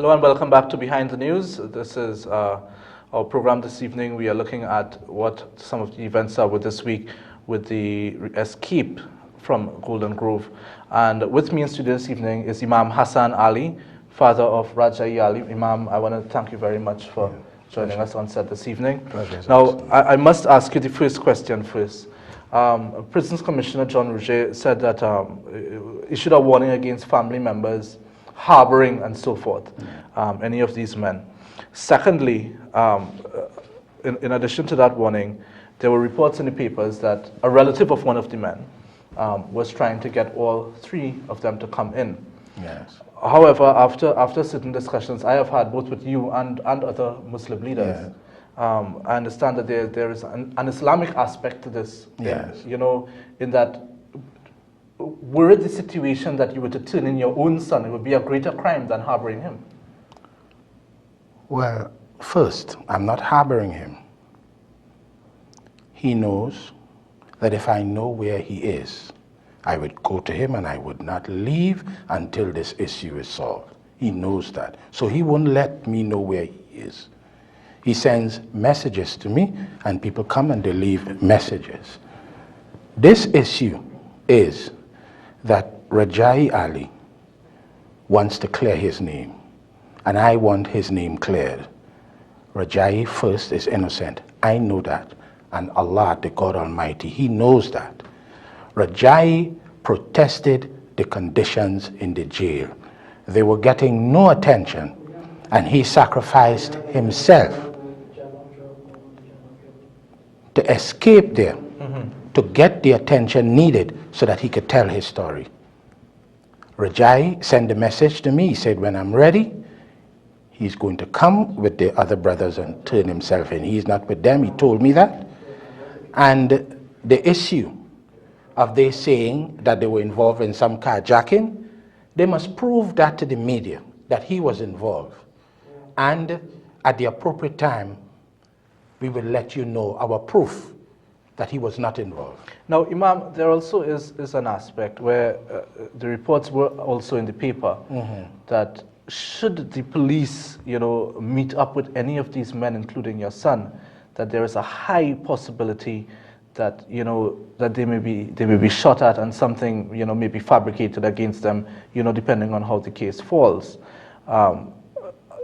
Hello and welcome back to Behind the News. This is our program this evening. We are looking at what some of the events are with this week with the escape from Golden Grove. And with me in studio this evening is Imam Hassan Ali, father of Rajai Ali. Imam, I want to thank you very much for joining us on set this evening. Pleasure. Now, I must ask you the first question first. Prisons Commissioner John Rouget said that issued a warning against family members harboring and so forth, any of these men. Secondly, in addition to that warning, there were reports in the papers that a relative of one of the men was trying to get all three of them to come in. Yes. However, after certain discussions I have had both with you and other Muslim leaders, I understand that there is an Islamic aspect to this. Yes. You know, in that, were it the situation that you were to turn in your own son, it would be a greater crime than harboring him? Well, first, I'm not harboring him. He knows that if I know where he is, I would go to him and I would not leave until this issue is solved. He knows that. So he won't let me know where he is. He sends messages to me and people come and they leave messages. This issue is that Rajai Ali wants to clear his name, and I want his name cleared. Rajai first is innocent. I know that, and Allah, the God Almighty, He knows that. Rajai protested the conditions in the jail. They were getting no attention, and he sacrificed himself to escape there, to get the attention needed so that he could tell his story. Rajai sent a message to me. He said, when I'm ready, he's going to come with the other brothers and turn himself in. He's not with them. He told me that. And the issue of they saying that they were involved in some carjacking, they must prove that to the media, that he was involved. And at the appropriate time, we will let you know our proof that he was not involved. Now, Imam, there also is an aspect where the reports were also in the paper that should the police, meet up with any of these men, including your son, that there is a high possibility that that they may be shot at and something may be fabricated against them, depending on how the case falls.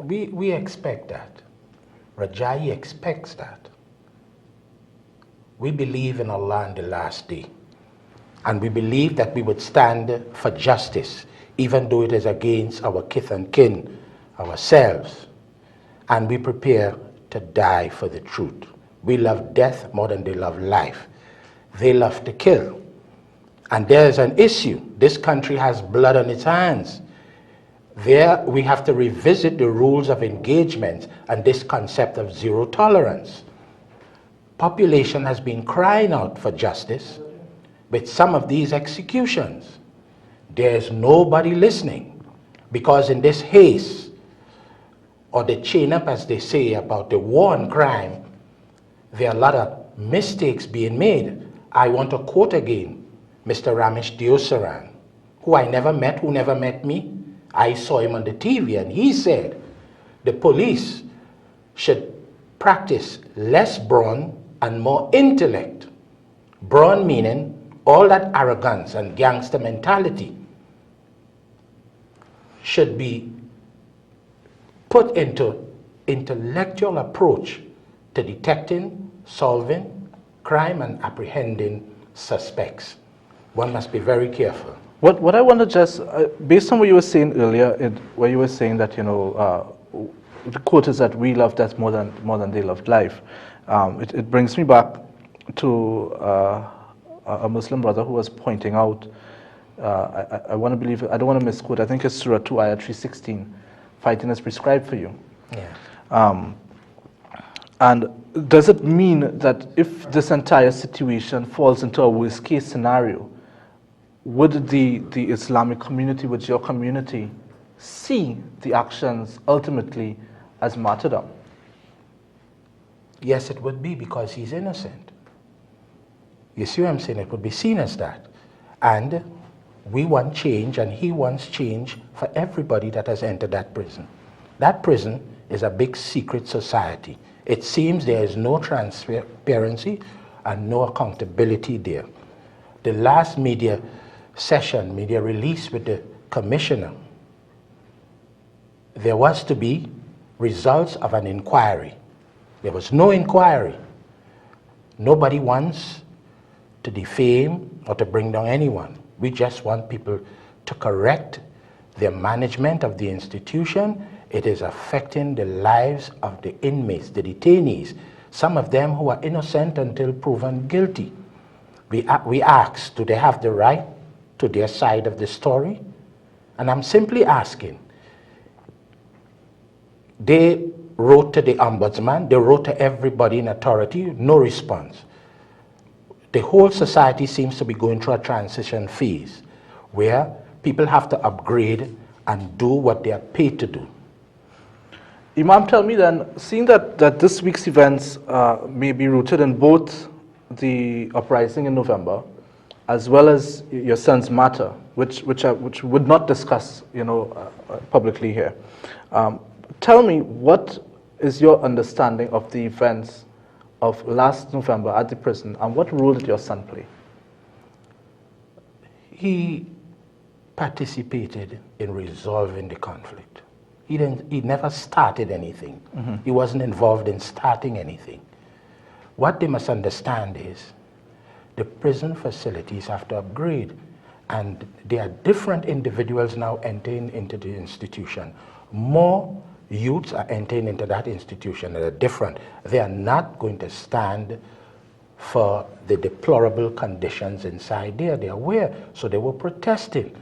We expect that. Rajai expects that. We believe in Allah in the last day. And we believe that we would stand for justice, even though it is against our kith and kin, ourselves. And we prepare to die for the truth. We love death more than they love life. They love to kill. And there's an issue. This country has blood on its hands. There we have to revisit the rules of engagement and this concept of zero tolerance. Population has been crying out for justice with some of these executions. There's nobody listening because in this haste, or the chain up as they say about the war on crime, there are a lot of mistakes being made. I want to quote again Mr. Ramesh Diosaran, who I never met, who never met me. I saw him on the TV and he said the police should practice less brawn and more intellect. Brawn meaning all that arrogance and gangster mentality should be put into intellectual approach to detecting, solving crime and apprehending suspects. One must be very careful. What I want to just, based on what you were saying earlier, where you were saying that, the quote is that we love death more than they loved life. It brings me back to a Muslim brother who was pointing out, I want to believe, I don't want to misquote, I think it's Surah 2, Ayah 316, fighting is prescribed for you. Yeah. And does it mean that if this entire situation falls into a worst case scenario, would the Islamic community, would your community see the actions ultimately as martyrdom? Yes, it would be, because he's innocent. You see what I'm saying? It would be seen as that. And we want change, and he wants change for everybody that has entered that prison. That prison is a big secret society. It seems there is no transparency and no accountability there. The last media release with the commissioner, there was to be results of an inquiry. There was no inquiry. Nobody wants to defame or to bring down anyone. We just want people to correct the management of the institution. It is affecting the lives of the inmates, the detainees, some of them who are innocent until proven guilty. We ask, do they have the right to their side of the story? And I'm simply asking. They wrote to the ombudsman, they wrote to everybody in authority, no response. The whole society seems to be going through a transition phase where people have to upgrade and do what they are paid to do. Imam, tell me then, seeing that this week's events may be rooted in both the uprising in November as well as your son's matter, which would not discuss, publicly here. Tell me, what is your understanding of the events of last November at the prison, and what role did your son play? He participated in resolving the conflict. He never started anything. Mm-hmm. He wasn't involved in starting anything. What they must understand is the prison facilities have to upgrade, and there are different individuals now entering into the institution. More youths are entering into that institution that are different. They are not going to stand for the deplorable conditions inside there. They are aware, so they were protesting.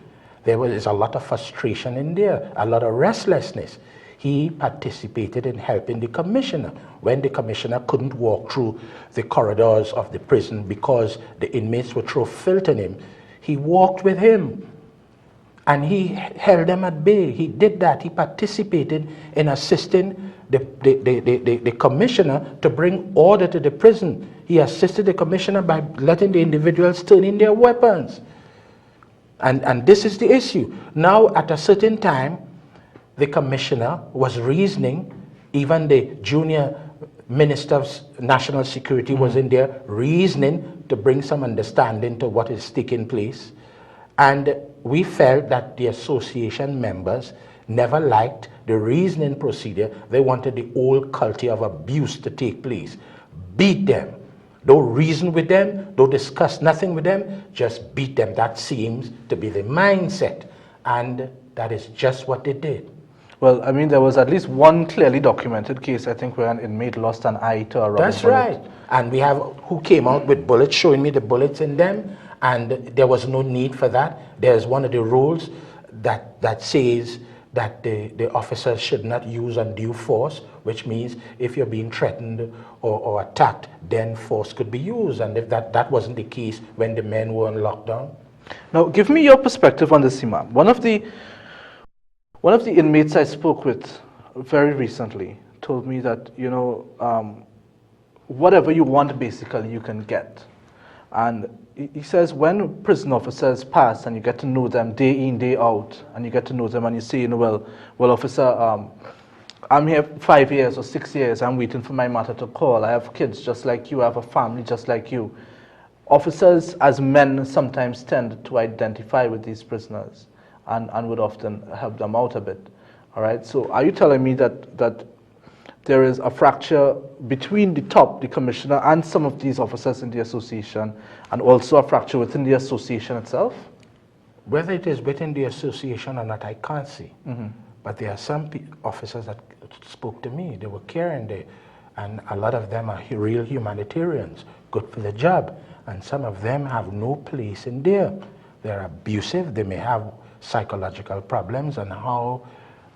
There was a lot of frustration in there, a lot of restlessness. He participated in helping the commissioner. When the commissioner couldn't walk through the corridors of the prison because the inmates would throw filth in him, he walked with him. And he held them at bay. He did that. He participated in assisting the commissioner to bring order to the prison. He assisted the commissioner by letting the individuals turn in their weapons. And this is the issue. Now, at a certain time, the commissioner was reasoning, even the junior minister of national security was in there reasoning to bring some understanding to what is taking place. And we felt that the association members never liked the reasoning procedure. They wanted the old culture of abuse to take place. Beat them. Don't reason with them. Don't discuss nothing with them. Just beat them. That seems to be the mindset. And that is just what they did. Well, I mean, there was at least one clearly documented case, I think, where an inmate lost an eye to a rubber bullet. That's right. And we have who came out with bullets, showing me the bullets in them. And there was no need for that. There's one of the rules that says that the officers should not use undue force, which means if you're being threatened or attacked, then force could be used. And if that wasn't the case when the men were on lockdown. Now, give me your perspective on this, Imam. One of the inmates I spoke with very recently told me that, whatever you want, basically, you can get. And he says when prison officers pass and you get to know them day in, day out, and you get to know them and you say, well, officer, I'm here 5 years or 6 years, I'm waiting for my matter to call. I have kids just like you, I have a family just like you. Officers, as men, sometimes tend to identify with these prisoners and would often help them out a bit. All right, so are you telling me that there is a fracture between the top, the commissioner, and some of these officers in the association, and also a fracture within the association itself? Whether it is within the association or not, I can't see. Mm-hmm. But there are some officers that spoke to me. They were caring, and a lot of them are real humanitarians, good for the job. And some of them have no place in there. They're abusive. They may have psychological problems, and how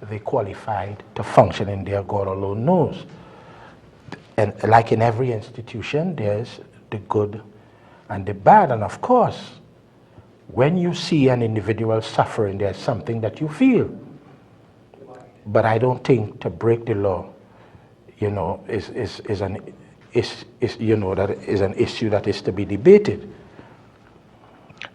they qualified to function in there, God alone knows. And like in every institution, there's the good and the bad. And of course, when you see an individual suffering, there's something that you feel. But I don't think to break the law, is an issue that is to be debated.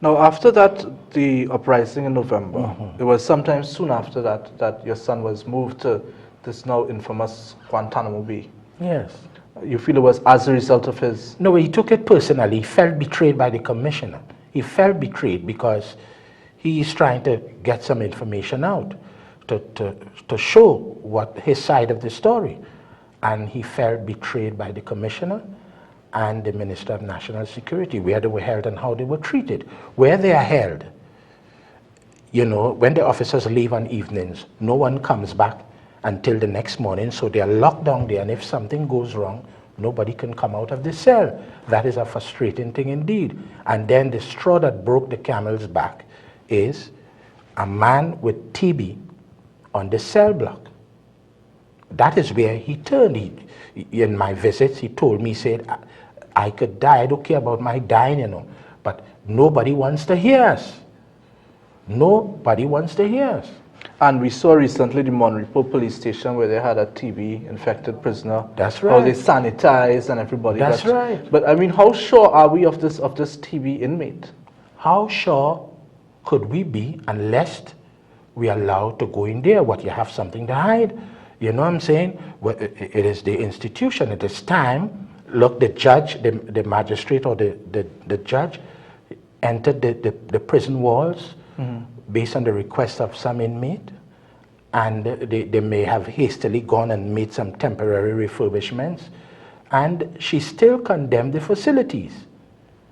Now, after that, the uprising in November, it was sometime soon after that your son was moved to this now infamous Guantanamo Bay. Yes. You feel it was as a result of his... No, he took it personally. He felt betrayed by the commissioner. He felt betrayed because he is trying to get some information out to show what his side of the story. And he felt betrayed by the commissioner and the Minister of National Security, where they were held and how they were treated. Where they are held, you know, when the officers leave on evenings, no one comes back until the next morning, so they are locked down there, and if something goes wrong, nobody can come out of the cell. That is a frustrating thing indeed. And then the straw that broke the camel's back is a man with TB on the cell block. That is where he turned. In my visits, he told me, he said, I could die, I don't care about my dying, you know, but nobody wants to hear us. Nobody wants to hear us. And we saw recently the Monrepo police station where they had a TB infected prisoner. That's right. How they sanitized and everybody. That's right. But I mean, how sure are we of this TB inmate? How sure could we be unless we are allowed to go in there? What, you have something to hide? You know what I'm saying? Well, it is the institution. It is time. Look, the judge, the magistrate or the judge entered the prison walls based on the request of some inmate, and they may have hastily gone and made some temporary refurbishments, and she still condemned the facilities.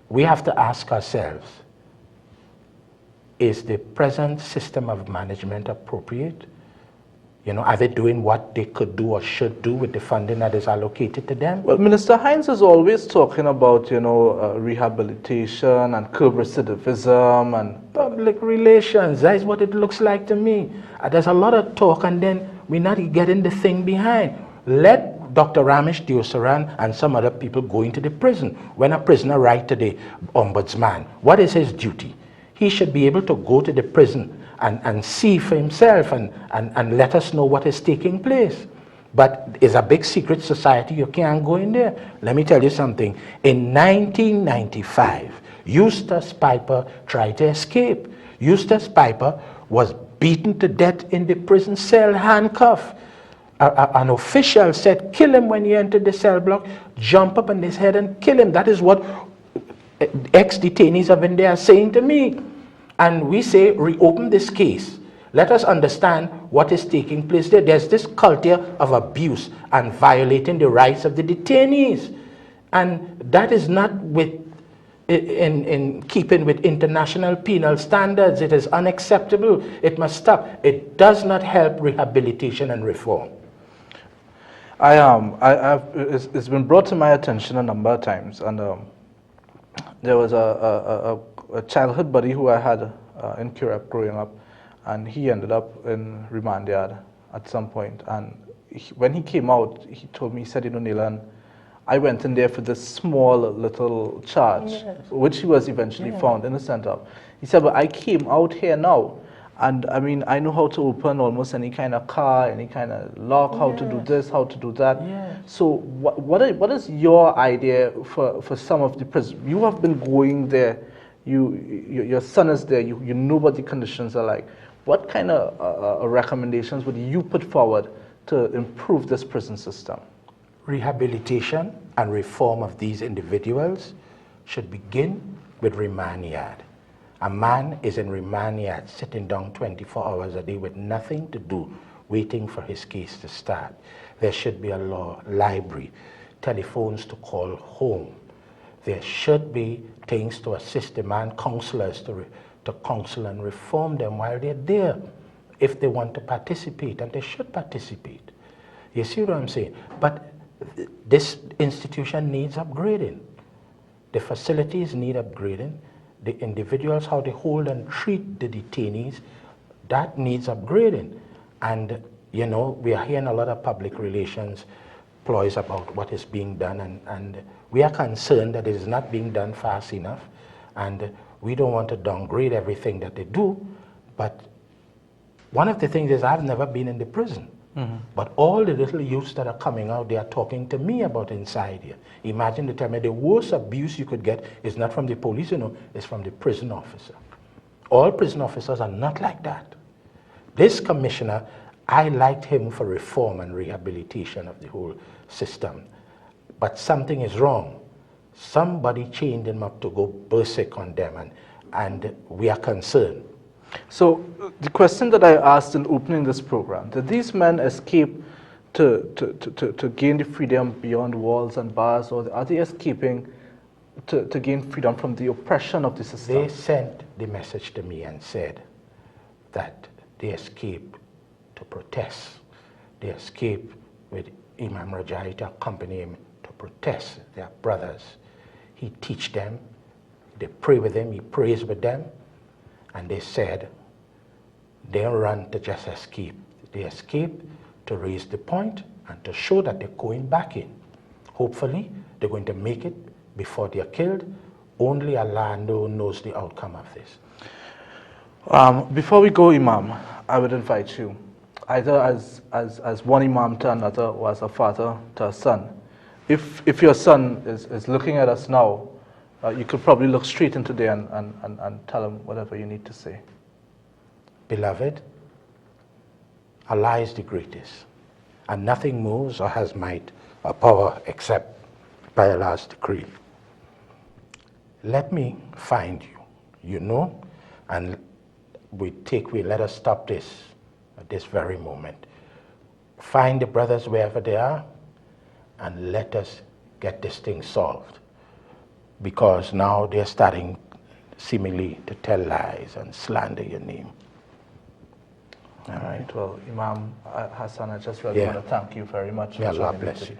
We have to ask ourselves, is the present system of management appropriate? You know, are they doing what they could do or should do with the funding that is allocated to them? Well, Minister Hines is always talking about, you know, rehabilitation and curb recidivism and... Public relations, that is what it looks like to me. There's a lot of talk and then we're not getting the thing behind. Let Dr. Ramesh Diosaran and some other people go into the prison. When a prisoner writes to the ombudsman, what is his duty? He should be able to go to the prison and see for himself and let us know what is taking place. But it's a big secret society, you can't go in there. Let me tell you something. In 1995, Eustace Piper tried to escape. Eustace Piper was beaten to death in the prison cell, handcuffed. An official said, kill him when he entered the cell block, jump up on his head and kill him. That is what ex-detainees of India are saying to me. And we say, reopen this case. Let us understand what is taking place there. There's this culture of abuse and violating the rights of the detainees. And that is not in keeping with international penal standards. It is unacceptable. It must stop. It does not help rehabilitation and reform. It's been brought to my attention a number of times, and there was a childhood buddy who I had in Curep growing up, and he ended up in remand yard at some point. And when he came out, he told me, he said, you know, Naylan, I went in there for this small little charge, yes, which he was eventually found innocent of. He said, but I came out here now, and I mean, I know how to open almost any kind of car, any kind of lock, how to do this, how to do that. Yes. So what is your idea for some of the prisons? You have been going there, your son is there, you know what the conditions are like. What kind of recommendations would you put forward to improve this prison system? Rehabilitation and reform of these individuals should begin with remand yard. A man is in remand yard sitting down 24 hours a day with nothing to do, waiting for his case to start. There should be a law library, telephones to call home. There should be things to assist the man, counselors to counsel and reform them while they're there, if they want to participate, and they should participate. You see what I'm saying? But this institution needs upgrading. The facilities need upgrading. The individuals, how they hold and treat the detainees, that needs upgrading. And, you know, we are hearing a lot of public relations ploys about what is being done, and we are concerned that it is not being done fast enough, and we don't want to downgrade everything that they do. But one of the things is, I've never been in the prison. But all the little youths that are coming out, they are talking to me about inside here. Imagine they tell me the worst abuse you could get is not from the police, you know, it's from the prison officer. All prison officers are not like that. This commissioner, I liked him for reform and rehabilitation of the whole system. But something is wrong. Somebody chained him up to go berserk on them, and we are concerned. So the question that I asked in opening this program, did these men escape to gain the freedom beyond walls and bars, or are they escaping to gain freedom from the oppression of the system? They sent the message to me and said that they escaped to protest. They escaped with Imam Rajai to accompany him to protest. They are brothers. He teach them, they pray with him, he prays with them, and they said they don't run to just escape. They escape to raise the point and to show that they're going back in. Hopefully, they're going to make it before they're killed. Only Allah knows the outcome of this. Before we go, Imam, I would invite you, either as one Imam to another or as a father to a son. If your son is looking at us now, you could probably look straight into there and tell him whatever you need to say. Beloved, Allah is the greatest, and nothing moves or has might or power except by Allah's decree. Let me find you, you know, and let us stop this at this very moment. Find the brothers wherever they are, and let us get this thing solved. Because now they're starting seemingly to tell lies and slander your name. All right. Well, Imam Hassan, I just really want to thank you very much for joining me today.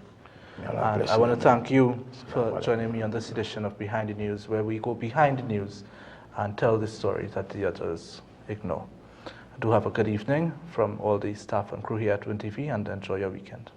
And I want to thank you for joining me on this edition of Behind the News, where we go behind the news and tell the stories that the others ignore. Do have a good evening from all the staff and crew here at Win TV, and enjoy your weekend.